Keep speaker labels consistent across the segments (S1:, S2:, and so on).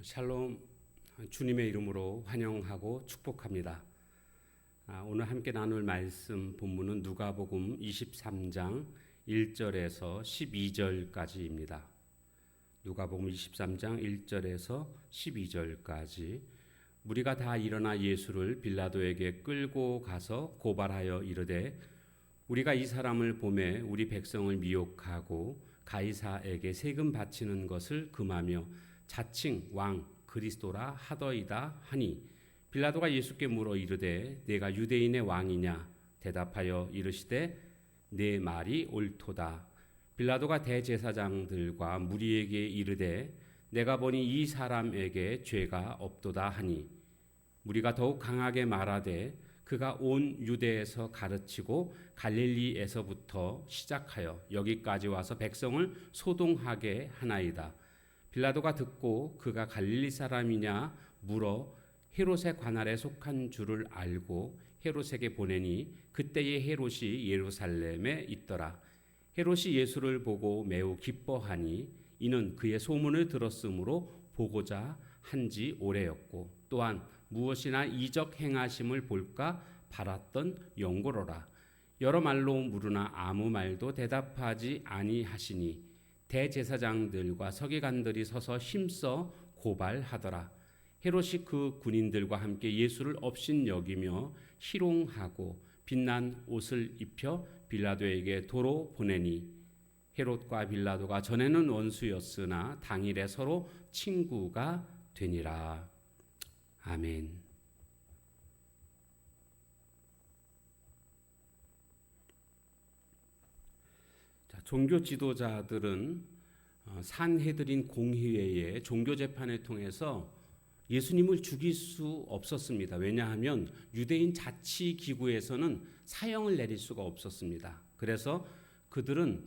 S1: 샬롬, 주님의 이름으로 환영하고 축복합니다. 오늘 함께 나눌 말씀 본문은 누가복음 23장 1절에서 12절까지입니다. 누가복음 23장 1절에서 12절까지. 무리가 다 일어나 예수를 빌라도에게 끌고 가서 고발하여 이르되 우리가 이 사람을 보매 우리 백성을 미혹하고 가이사에게 세금 바치는 것을 금하며 자칭 왕 그리스도라 하더이다 하니, 빌라도가 예수께 물어 이르되 내가 유대인의 왕이냐? 대답하여 이르시되 내 말이 옳도다. 빌라도가 대제사장들과 무리에게 이르되 내가 보니 이 사람에게 죄가 없도다 하니, 무리가 더욱 강하게 말하되 그가 온 유대에서 가르치고 갈릴리에서부터 시작하여 여기까지 와서 백성을 소동하게 하나이다. 빌라도가 듣고 그가 갈릴리 사람이냐 물어 헤롯의 관할에 속한 줄을 알고 헤롯에게 보내니, 그때에 헤롯이 예루살렘에 있더라. 헤롯이 예수를 보고 매우 기뻐하니 이는 그의 소문을 들었으므로 보고자 한지 오래였고, 또한 무엇이나 이적 행하심을 볼까 바랐던 영고로라. 여러 말로 물으나 아무 말도 대답하지 아니하시니 대제사장들과 서기관들이 서서 힘써 고발하더라. 헤롯이 그 군인들과 함께 예수를 업신여기며 희롱하고 빛난 옷을 입혀 빌라도에게 도로 보내니, 헤롯과 빌라도가 전에는 원수였으나 당일에 서로 친구가 되니라. 아멘. 종교 지도자들은 산헤드린 공의회의 종교 재판을 통해서 예수님을 죽일 수 없었습니다. 왜냐하면 유대인 자치 기구에서는 사형을 내릴 수가 없었습니다. 그래서 그들은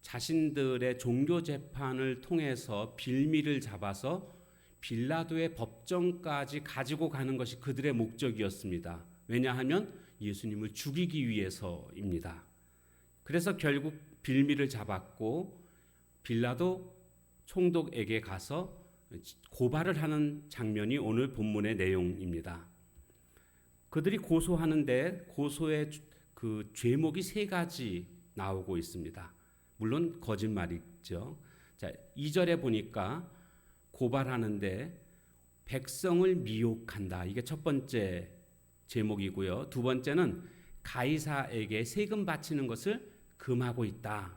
S1: 자신들의 종교 재판을 통해서 빌미를 잡아서 빌라도의 법정까지 가지고 가는 것이 그들의 목적이었습니다. 왜냐하면 예수님을 죽이기 위해서입니다. 그래서 결국 빌미를 잡았고 빌라도 총독에게 가서 고발을 하는 장면이 오늘 본문의 내용입니다. 그들이 고소하는데 고소의 그 죄목이 세 가지 나오고 있습니다. 물론 거짓말이죠. 자, 2절에 보니까 고발하는데 백성을 미혹한다. 이게 첫 번째 제목이고요. 두 번째는 가이사에게 세금 바치는 것을 금하고 있다.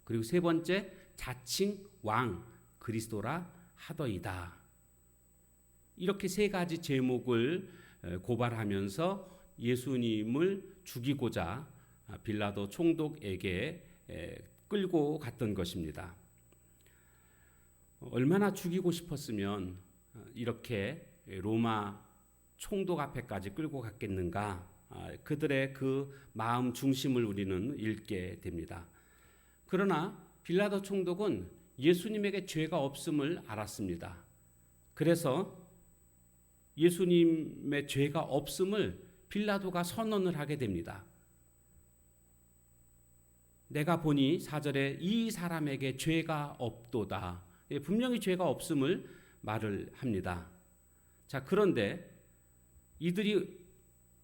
S1: 그리고 세 번째, 자칭 왕 그리스도라 하더이다. 이렇게 세 가지 제목을 고발하면서 예수님을 죽이고자 빌라도 총독에게 끌고 갔던 것입니다. 얼마나 죽이고 싶었으면 이렇게 로마 총독 앞에까지 끌고 갔겠는가? 그들의 그 마음 중심을 우리는 읽게 됩니다. 그러나 빌라도 총독은 예수님에게 죄가 없음을 알았습니다. 그래서 예수님의 죄가 없음을 빌라도가 선언을 하게 됩니다. 내가 보니 4절에 이 사람에게 죄가 없도다. 분명히 죄가 없음을 말을 합니다. 자, 그런데 이들이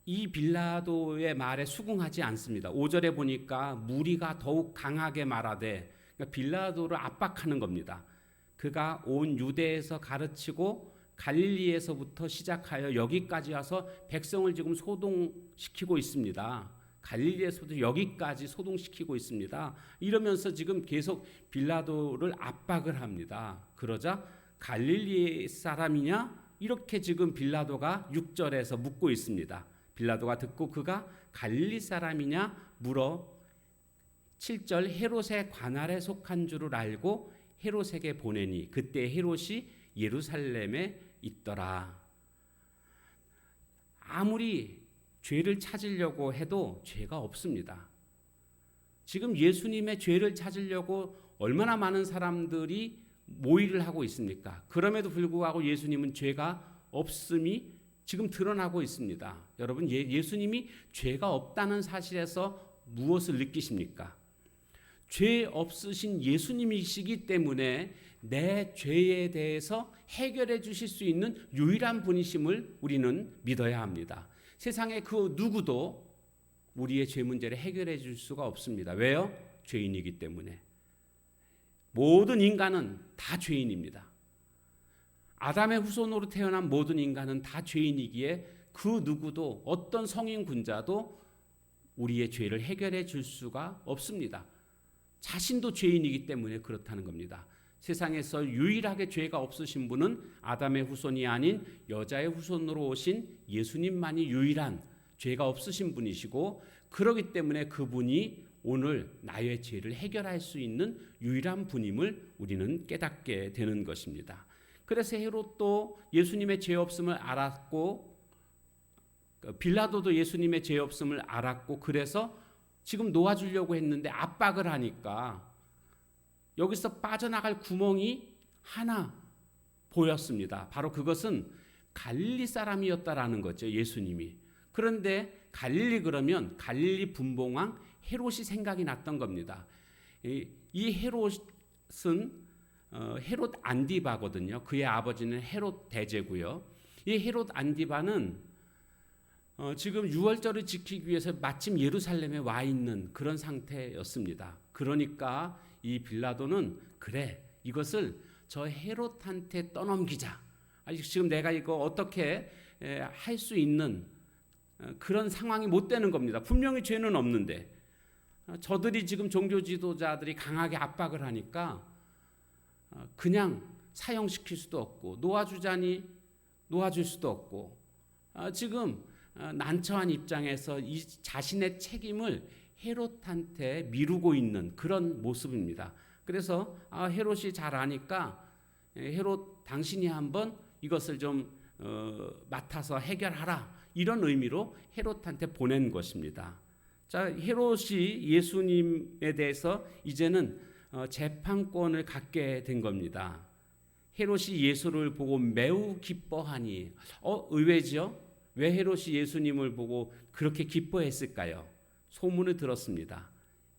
S1: 이 빌라도의 말에 수긍하지 않습니다. 5절에 보니까 무리가 더욱 강하게 말하되, 그러니까 빌라도를 압박하는 겁니다. 그가 온 유대에서 가르치고 갈릴리에서부터 시작하여 여기까지 와서 백성을 지금 소동시키고 있습니다. 갈릴리에서부터 여기까지 소동시키고 있습니다. 이러면서 지금 계속 빌라도를 압박을 합니다. 그러자 갈릴리 사람이냐? 이렇게 지금 빌라도가 6절에서 묻고 있습니다. 빌라도가 듣고 그가 갈릴리 사람이냐 물어 7절 헤롯의 관할에 속한 줄을 알고 헤롯에게 보내니 그때 헤롯이 예루살렘에 있더라. 아무리 죄를 찾으려고 해도 죄가 없습니다. 지금 예수님의 죄를 찾으려고 얼마나 많은 사람들이 모의를 하고 있습니까? 그럼에도 불구하고 예수님은 죄가 없음이 지금 드러나고 있습니다. 여러분, 예수님이 죄가 없다는 사실에서 무엇을 느끼십니까? 죄 없으신 예수님이시기 때문에 내 죄에 대해서 해결해 주실 수 있는 유일한 분이심을 우리는 믿어야 합니다. 세상에 그 누구도 우리의 죄 문제를 해결해 줄 수가 없습니다. 왜요? 죄인이기 때문에. 모든 인간은 다 죄인입니다. 아담의 후손으로 태어난 모든 인간은 다 죄인이기에 그 누구도 어떤 성인 군자도 우리의 죄를 해결해 줄 수가 없습니다. 자신도 죄인이기 때문에 그렇다는 겁니다. 세상에서 유일하게 죄가 없으신 분은 아담의 후손이 아닌 여자의 후손으로 오신 예수님만이 유일한 죄가 없으신 분이시고, 그렇기 때문에 그분이 오늘 나의 죄를 해결할 수 있는 유일한 분임을 우리는 깨닫게 되는 것입니다. 그래서 헤롯도 예수님의 죄 없음을 알았고, 빌라도도 예수님의 죄 없음을 알았고, 그래서 지금 놓아주려고 했는데 압박을 하니까 여기서 빠져나갈 구멍이 하나 보였습니다. 바로 그것은 갈릴리 사람이었다라는 거죠, 예수님이. 그런데 갈릴리 그러면 갈릴리 분봉왕 헤롯이 생각이 났던 겁니다. 이 헤롯은 헤롯 안디바거든요. 그의 아버지는 헤롯 대제고요. 이 헤롯 안디바는 지금 유월절을 지키기 위해서 마침 예루살렘에 와 있는 그런 상태였습니다. 그러니까 이 빌라도는 그래, 이것을 저 헤롯한테 떠넘기자. 지금 내가 이거 어떻게 할 수 있는 그런 상황이 못 되는 겁니다. 분명히 죄는 없는데 저들이 지금 종교 지도자들이 강하게 압박을 하니까 그냥 사형시킬 수도 없고, 놓아주자니 놓아줄 수도 없고, 지금 난처한 입장에서 이 자신의 책임을 헤롯한테 미루고 있는 그런 모습입니다. 그래서 헤롯이 잘 아니까 헤롯 당신이 한번 이것을 좀 맡아서 해결하라, 이런 의미로 헤롯한테 보낸 것입니다. 자, 헤롯이 예수님에 대해서 이제는 재판권을 갖게 된 겁니다. 헤롯이 예수를 보고 매우 기뻐하니, 의외죠? 왜 헤롯이 예수님을 보고 그렇게 기뻐했을까요? 소문을 들었습니다.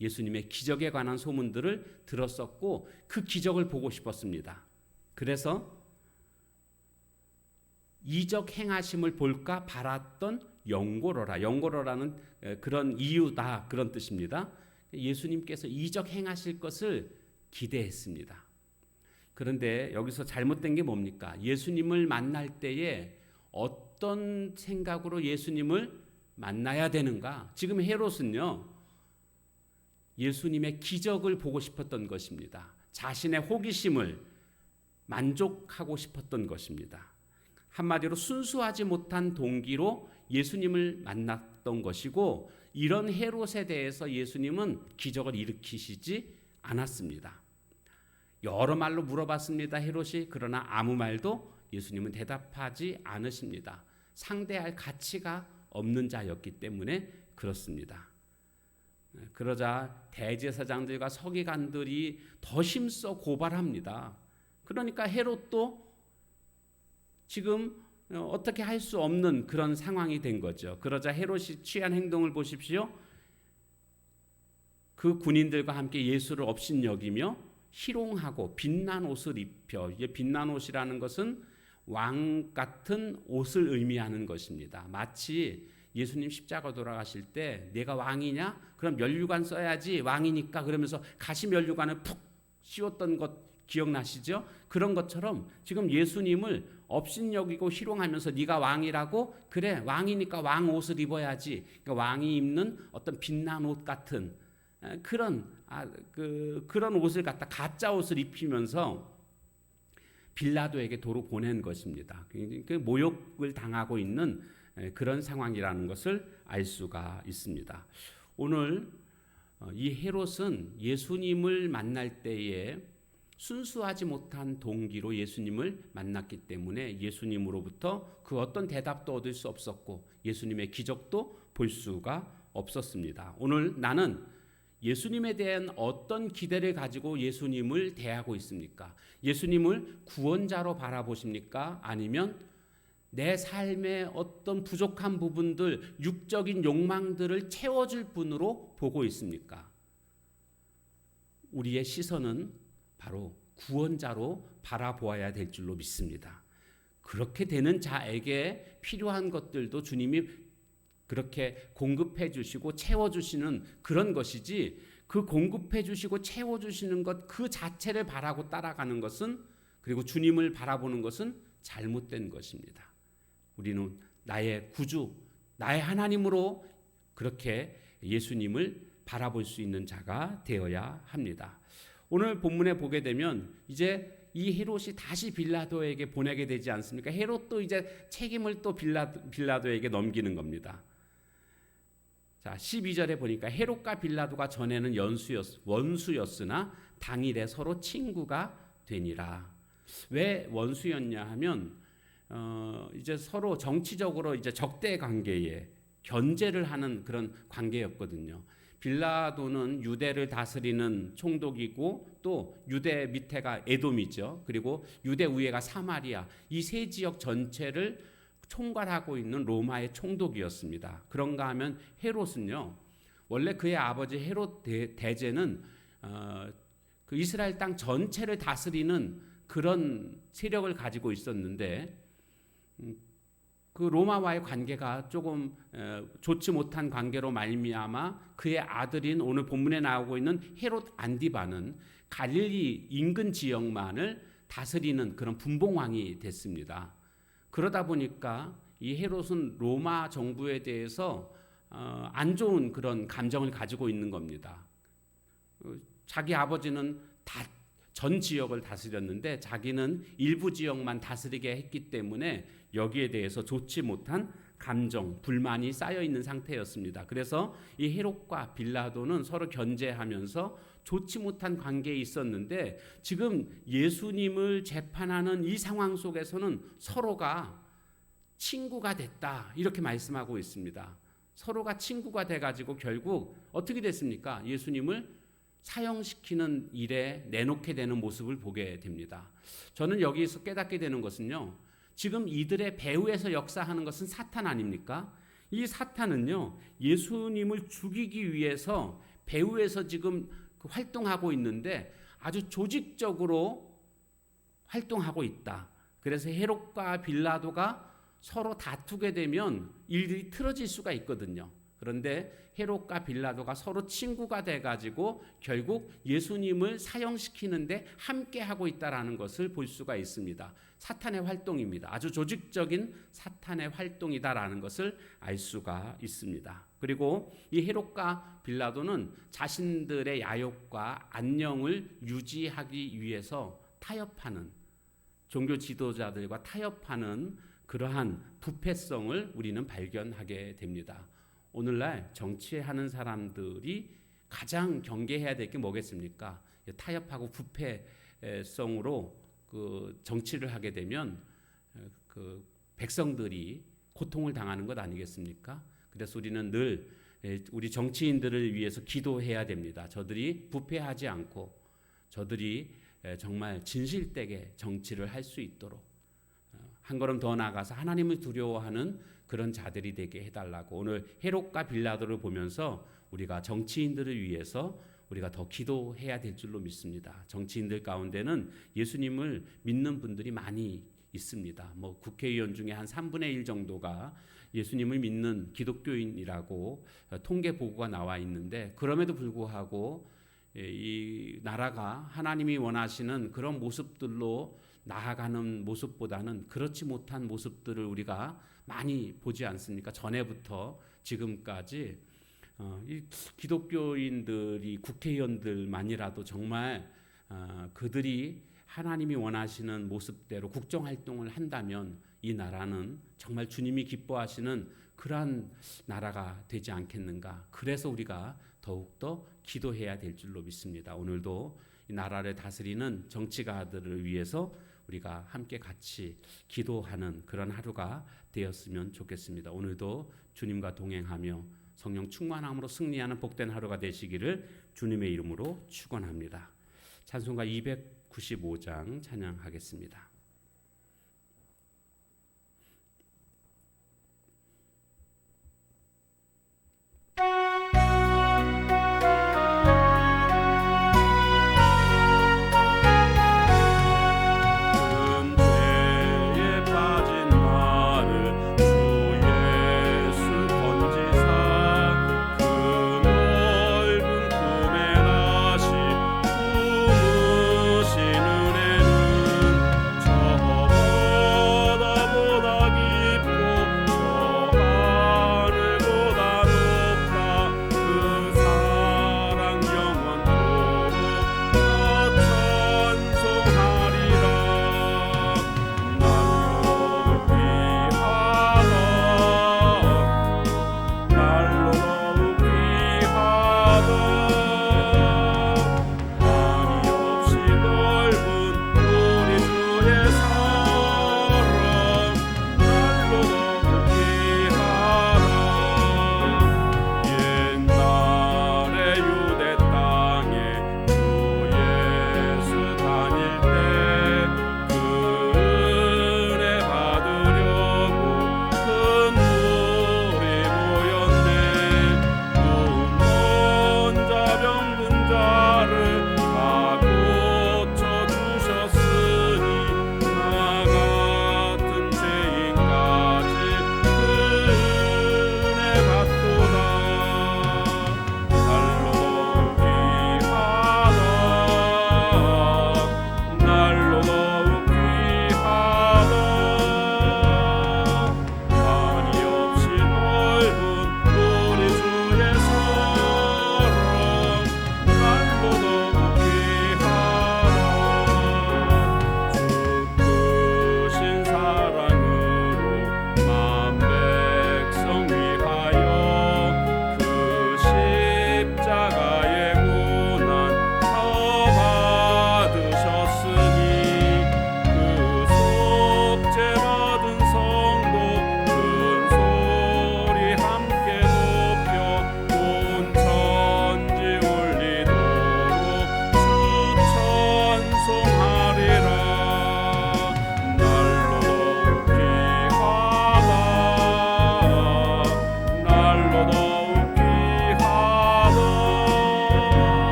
S1: 예수님의 기적에 관한 소문들을 들었었고 그 기적을 보고 싶었습니다. 그래서 이적 행하심을 볼까 바랐던 영고로라는 그런 이유다, 그런 뜻입니다. 예수님께서 이적 행하실 것을 기대했습니다. 그런데 여기서 잘못된 게 뭡니까? 예수님을 만날 때에 어떤 생각으로 예수님을 만나야 되는가? 지금 헤롯은요, 예수님의 기적을 보고 싶었던 것입니다. 자신의 호기심을 만족하고 싶었던 것입니다. 한마디로 순수하지 못한 동기로 예수님을 만났던 것이고, 이런 헤롯에 대해서 예수님은 기적을 일으키시지 않았습니다. 여러 말로 물어봤습니다, 헤롯이. 그러나 아무 말도 예수님은 대답하지 않으십니다. 상대할 가치가 없는 자였기 때문에 그렇습니다. 그러자 대제사장들과 서기관들이 더 힘써 고발합니다. 그러니까 헤롯도 지금 어떻게 할 수 없는 그런 상황이 된 거죠. 그러자 헤롯이 취한 행동을 보십시오. 그 군인들과 함께 예수를 업신여기며 희롱하고 빛난 옷을 입혀, 이게 빛난 옷이라는 것은 왕 같은 옷을 의미하는 것입니다. 마치 예수님 십자가 돌아가실 때 내가 왕이냐? 그럼 면류관 써야지, 왕이니까, 그러면서 가시 면류관을 푹 씌웠던 것 기억나시죠? 그런 것처럼 지금 예수님을 업신여기고 희롱하면서 네가 왕이라고? 그래, 왕이니까 왕 옷을 입어야지. 그러니까 왕이 입는 어떤 빛난 옷 같은 그런 옷을 갖다 가짜 옷을 입히면서 빌라도에게 도로 보낸 것입니다. 그 모욕을 당하고 있는 그런 상황이라는 것을 알 수가 있습니다. 오늘 이 헤롯은 예수님을 만날 때에 순수하지 못한 동기로 예수님을 만났기 때문에 예수님으로부터 그 어떤 대답도 얻을 수 없었고 예수님의 기적도 볼 수가 없었습니다. 오늘 나는 예수님에 대한 어떤 기대를 가지고 예수님을 대하고 있습니까? 예수님을 구원자로 바라보십니까? 아니면 내 삶의 어떤 부족한 부분들, 육적인 욕망들을 채워줄 분으로 보고 있습니까? 우리의 시선은 바로 구원자로 바라보아야 될 줄로 믿습니다. 그렇게 되는 자에게 필요한 것들도 주님이 그렇게 공급해 주시고 채워 주시는 그런 것이지, 그 공급해 주시고 채워 주시는 것 그 자체를 바라고 따라가는 것은, 그리고 주님을 바라보는 것은 잘못된 것입니다. 우리는 나의 구주, 나의 하나님으로 그렇게 예수님을 바라볼 수 있는 자가 되어야 합니다. 오늘 본문에 보게 되면 이제 이 헤롯이 다시 빌라도에게 보내게 되지 않습니까? 헤롯도 이제 책임을 또 빌라도에게 넘기는 겁니다. 자, 12절에 보니까 헤롯과 빌라도가 전에는 원수였으나 당일에 서로 친구가 되니라. 왜 원수였냐 하면 이제 서로 정치적으로 이제 적대 관계에 견제를 하는 그런 관계였거든요. 빌라도는 유대를 다스리는 총독이고 또 유대 밑에가 에돔이죠. 그리고 유대 위에가 사마리아, 이 세 지역 전체를 총괄하고 있는 로마의 총독이었습니다. 그런가 하면 헤롯은요, 원래 그의 아버지 헤롯 대제는 그 이스라엘 땅 전체를 다스리는 그런 세력을 가지고 있었는데, 그 로마와의 관계가 조금 좋지 못한 관계로 말미암아 그의 아들인 오늘 본문에 나오고 있는 헤롯 안디바는 갈릴리 인근 지역만을 다스리는 그런 분봉왕이 됐습니다. 그러다 보니까 이 헤롯은 로마 정부에 대해서 안 좋은 그런 감정을 가지고 있는 겁니다. 자기 아버지는 다 전 지역을 다스렸는데 자기는 일부 지역만 다스리게 했기 때문에 여기에 대해서 좋지 못한 감정, 불만이 쌓여 있는 상태였습니다. 그래서 이 헤롯과 빌라도는 서로 견제하면서 좋지 못한 관계에 있었는데, 지금 예수님을 재판하는 이 상황 속에서는 서로가 친구가 됐다, 이렇게 말씀하고 있습니다. 서로가 친구가 돼가지고 결국 어떻게 됐습니까? 예수님을 사형시키는 일에 내놓게 되는 모습을 보게 됩니다. 저는 여기서 깨닫게 되는 것은요, 지금 이들의 배후에서 역사하는 것은 사탄 아닙니까? 이 사탄은요, 예수님을 죽이기 위해서 배후에서 지금 활동하고 있는데 아주 조직적으로 활동하고 있다. 그래서 헤롯과 빌라도가 서로 다투게 되면 일들이 틀어질 수가 있거든요. 그런데 헤롯과 빌라도가 서로 친구가 돼가지고 결국 예수님을 사형시키는데 함께하고 있다라는 것을 볼 수가 있습니다. 사탄의 활동입니다. 아주 조직적인 사탄의 활동이다라는 것을 알 수가 있습니다. 그리고 이 헤롯과 빌라도는 자신들의 야욕과 안녕을 유지하기 위해서 타협하는, 종교 지도자들과 타협하는 그러한 부패성을 우리는 발견하게 됩니다. 오늘날 정치하는 사람들이 가장 경계해야 될 게 뭐겠습니까? 타협하고 부패성으로 그 정치를 하게 되면 그 백성들이 고통을 당하는 것 아니겠습니까? 그래서 우리는 늘 우리 정치인들을 위해서 기도해야 됩니다. 저들이 부패하지 않고 저들이 정말 진실되게 정치를 할 수 있도록 한 걸음 더 나아가서 하나님을 두려워하는 그런 자들이 되게 해달라고, 오늘 헤롯과 빌라도를 보면서 우리가 정치인들을 위해서 우리가 더 기도해야 될 줄로 믿습니다. 정치인들 가운데는 예수님을 믿는 분들이 많이 있습니다. 뭐 국회의원 중에 한 3분의 1 정도가 예수님을 믿는 기독교인이라고 통계 보고가 나와 있는데, 그럼에도 불구하고 이 나라가 하나님이 원하시는 그런 모습들로 나아가는 모습보다는 그렇지 못한 모습들을 우리가 많이 보지 않습니까? 전에부터 지금까지 이 기독교인들이, 국회의원들만이라도 정말 그들이 하나님이 원하시는 모습대로 국정활동을 한다면 이 나라는 정말 주님이 기뻐하시는 그러한 나라가 되지 않겠는가. 그래서 우리가 더욱더 기도해야 될 줄로 믿습니다. 오늘도 이 나라를 다스리는 정치가들을 위해서 우리가 함께 같이 기도하는 그런 하루가 되었으면 좋겠습니다. 오늘도 주님과 동행하며 성령 충만함으로 승리하는 복된 하루가 되시기를 주님의 이름으로 축원합니다. 찬송가 295장 찬양하겠습니다.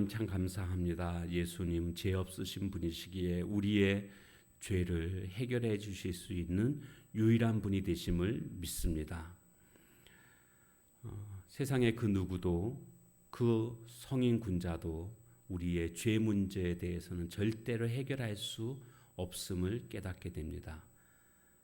S1: 하나님 참 감사합니다. 예수님 죄 없으신 분이시기에 우리의 죄를 해결해 주실 수 있는 유일한 분이 되심을 믿습니다. 세상의 그 누구도 그 성인 군자도 우리의 죄 문제에 대해서는 절대로 해결할 수 없음을 깨닫게 됩니다.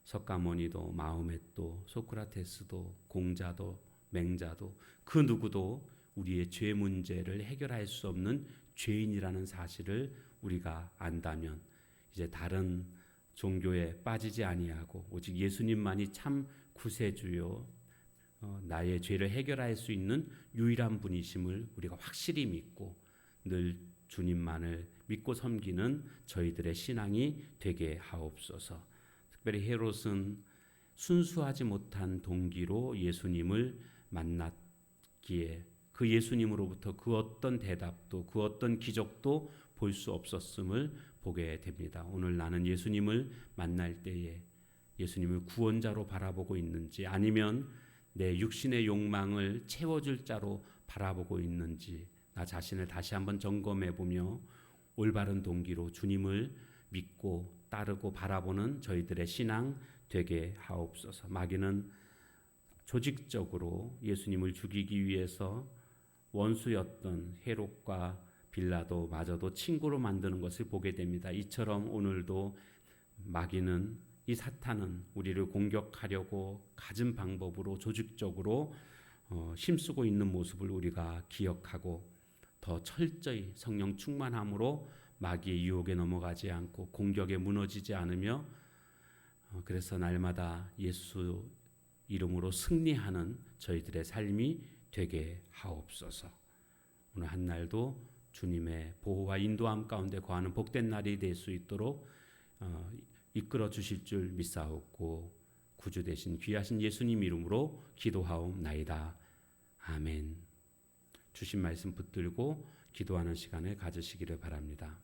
S1: 석가모니도 마호멧도 소크라테스도 공자도 맹자도 그 누구도 우리의 죄 문제를 해결할 수 없는 죄인이라는 사실을 우리가 안다면 이제 다른 종교에 빠지지 아니하고 오직 예수님만이 참 구세주요 나의 죄를 해결할 수 있는 유일한 분이심을 우리가 확실히 믿고 늘 주님만을 믿고 섬기는 저희들의 신앙이 되게 하옵소서. 특별히 헤롯은 순수하지 못한 동기로 예수님을 만났기에 그 예수님으로부터 그 어떤 대답도 그 어떤 기적도 볼 수 없었음을 보게 됩니다. 오늘 나는 예수님을 만날 때에 예수님을 구원자로 바라보고 있는지 아니면 내 육신의 욕망을 채워줄 자로 바라보고 있는지 나 자신을 다시 한번 점검해 보며 올바른 동기로 주님을 믿고 따르고 바라보는 저희들의 신앙 되게 하옵소서. 마귀는 조직적으로 예수님을 죽이기 위해서 원수였던 헤롯과 빌라도마저도 친구로 만드는 것을 보게 됩니다. 이처럼 오늘도 마귀는 이 사탄은 우리를 공격하려고 갖은 방법으로 조직적으로 힘쓰고 있는 모습을 우리가 기억하고 더 철저히 성령 충만함으로 마귀의 유혹에 넘어가지 않고 공격에 무너지지 않으며 그래서 날마다 예수 이름으로 승리하는 저희들의 삶이 되게 하옵소서. 오늘 한 날도 주님의 보호와 인도함 가운데 거하는 복된 날이 될 수 있도록 이끌어 주실 줄 믿사옵고 구주 되신 귀하신 예수님 이름으로 기도하옵나이다. 아멘. 주신 말씀 붙들고 기도하는 시간을 가지시기를 바랍니다.